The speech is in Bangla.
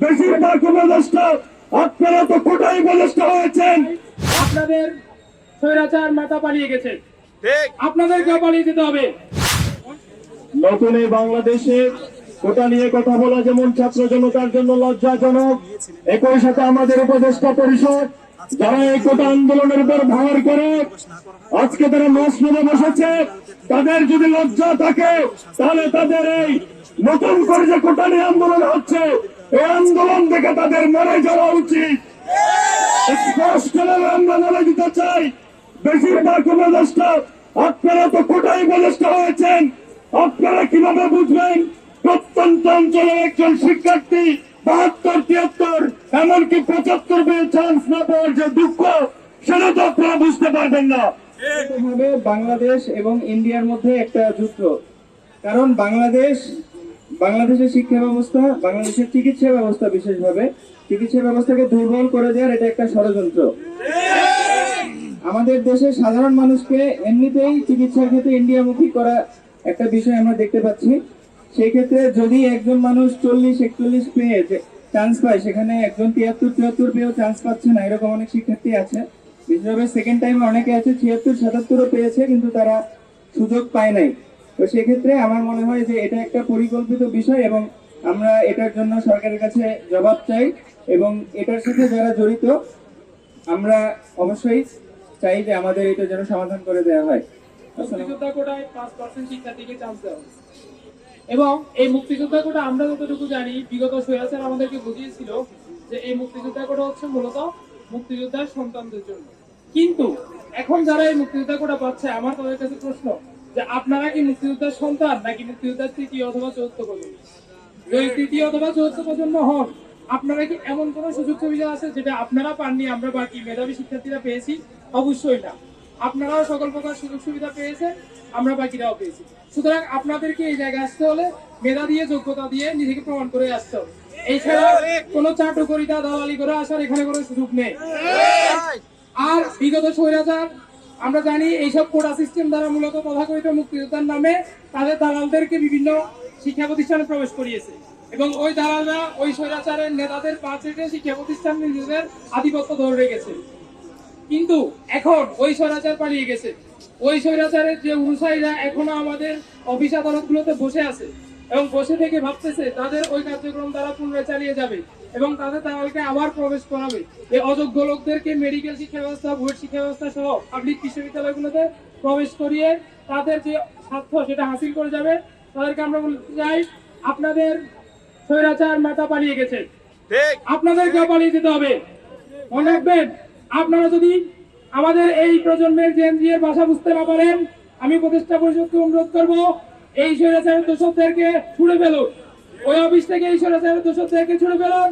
বেশিরভাগ উপদেষ্টা আপনারা তো কোটাই উপদেষ্টা হয়েছেন। আপনাদের স্বৈরাচার মাথা পালিয়ে গেছে, আপনাদেরকেও পালিয়ে যেতে হবে। নতুন এই বাংলাদেশে কোটা নিয়ে কথা বলা যেমন ছাত্র জনতার জন্য লজ্জাজনক, একই সাথে আমাদের উপদেষ্টা পরিষদ যারা এই কোটা আন্দোলনের উপর ভার করে আজকে তারা মসজিদে বসেছে, তাদের যদি লজ্জা থাকে তাহলে তাদের এই নতুন করে যে কোটা নিয়ে আন্দোলন হচ্ছে এই আন্দোলন দেখে তাদের মরে যাওয়া উচিত। স্পষ্টভাবে আমরা বলে দিতে চাই, বেশিরভাগ উপদেষ্টা আপনারা তো কোটাই উপদেষ্টা হয়েছেন। আপনারা কিভাবে বুঝবেন প্রত্যন্ত অঞ্চলের একজন শিক্ষার্থী 72-73 এমনকি 75 পেয়ে চান্স না পাওয়ার যে দুঃখ, সেটা তো আপনারা বুঝতে পারবেন না। বাংলাদেশ এবং ইন্ডিয়ার মধ্যে একটা যুদ্ধ, কারণ বাংলাদেশের শিক্ষা ব্যবস্থা, বাংলাদেশের চিকিৎসা ব্যবস্থা, বিশেষভাবে চিকিৎসা ব্যবস্থাকে দুর্বল করে দেওয়ার এটা একটা ষড়যন্ত্র। আমাদের দেশের সাধারণ মানুষকে এমনিতেই চিকিৎসার ক্ষেত্রে ইন্ডিয়ামুখী করা একটা বিষয় আমরা দেখতে পাচ্ছি। সেই ক্ষেত্রে যদি একজন মানুষ 40-41 পেয়ে চান্স পায়, সেখানে একজন 73-74 পেয়েও চান্স পাচ্ছে না, এরকম অনেক শিক্ষার্থী আছে। বিশেষভাবে সেকেন্ড টাইমে অনেকে আছে 76-77ও পেয়েছে, কিন্তু তারা সুযোগ পায় নাই। তো সেক্ষেত্রে আমার মনে হয় যে এটা একটা পরিকল্পিত বিষয় এবং আমরা এটার জন্য সরকারের কাছে জবাব চাই, এবং এটার সাথে যারা জড়িত আমরা অবশ্যই চাই যে আমাদের এটা যেন সমাধান করে দেওয়া হয়। মুক্তিযোদ্ধা কোটায় 5% শিক্ষার্থীকে চান্স দেওয়া হয়েছে। এবং এই মুক্তিযোদ্ধা কোটা আমরা যতটুকু জানি, বিগত স্বৈরাচার আমাদেরকে বুঝিয়েছিল যে এই মুক্তিযোদ্ধা কোটা হচ্ছে মূলত মুক্তিযোদ্ধার সন্তানদের জন্য। কিন্তু এখন যারা এই মুক্তিযোদ্ধা কোটা পাচ্ছে, আমার তাদের কাছে প্রশ্ন যে আপনারা কি মুক্তিযোদ্ধার সন্তান নাকি মুক্তিযোদ্ধার তৃতীয় অথবা চতুর্থ প্রজন্ম? যদি তৃতীয় অথবা চতুর্থ প্রজন্ম হন, আপনারা কি এমন কোন সুযোগ সুবিধা আছে যেটা আপনারা পাননি, আমরা বাকি মেধাবী শিক্ষার্থীরা পেয়েছি? অবশ্যই না। আপনারাও সকল প্রকার সুযোগ সুবিধা পেয়েছেন, আমরা বাকিরাও পেয়েছি। সুতরাং আপনাদেরকে এই জায়গায় আসতে হলে মেধা দিয়ে, যোগ্যতা দিয়ে নিজেকে প্রমাণ করে আসতে হবে। এছাড়া কোনো চাটুকরিতা, দালালি করে আসার এখানে কোনো সুযোগ নেই। আর বিগত স্বৈরাচার আমরা জানি এইসব কোটা সিস্টেম দ্বারা মূলত তথাকথিত মুক্তিযোদ্ধার নামে তাদের দালালদেরকে বিভিন্ন শিক্ষা প্রতিষ্ঠানে প্রবেশ করিয়েছে, এবং ওই দালালরা ওই স্বৈরাচারের নেতাদের পা চেটে শিক্ষা প্রতিষ্ঠান নিজেদের আধিপত্য ধরে রেখেছে। কিন্তু এখন ওই স্বৈরাচার পালিয়ে গেছে। ওই স্বৈরাচারের যে অনুসারীরা এখনো আমাদের অফিস আদালতগুলোতে বসে আছে এবং বসে থেকে ভাবতেছে তাদের ওই কার্যক্রম তারা পুনরায় চালিয়ে যাবে এবং তাদের দালালকে আবার প্রবেশ করাবে। এই অযোগ্য লোকদেরকে মেডিকেল শিক্ষা ব্যবস্থা, বুয়েট শিক্ষা ব্যবস্থা সহ পাবলিক বিশ্ববিদ্যালয়গুলোতে প্রবেশ করিয়ে তাদের যে স্বার্থ সেটা হাসিল করে যাবে। তাদেরকে আমরা বলতে চাই, আপনাদের স্বৈরাচার মাথা পালিয়ে গেছে, আপনাদেরকেও পালিয়ে যেতে হবে। মনে রাখবেন, আপনারা যদি আমাদের এই প্রজন্মের জেনজি এর ভাষা বুঝতে না পারেন, আমি উপদেষ্টা পরিষদকে অনুরোধ করবো এই স্বৈরাচারের দোষকদেরকে ছুড়ে ফেলুন, ওই অফিস থেকে এই স্বৈরাচারের দোষকদেরকে ছুড়ে ফেলুন।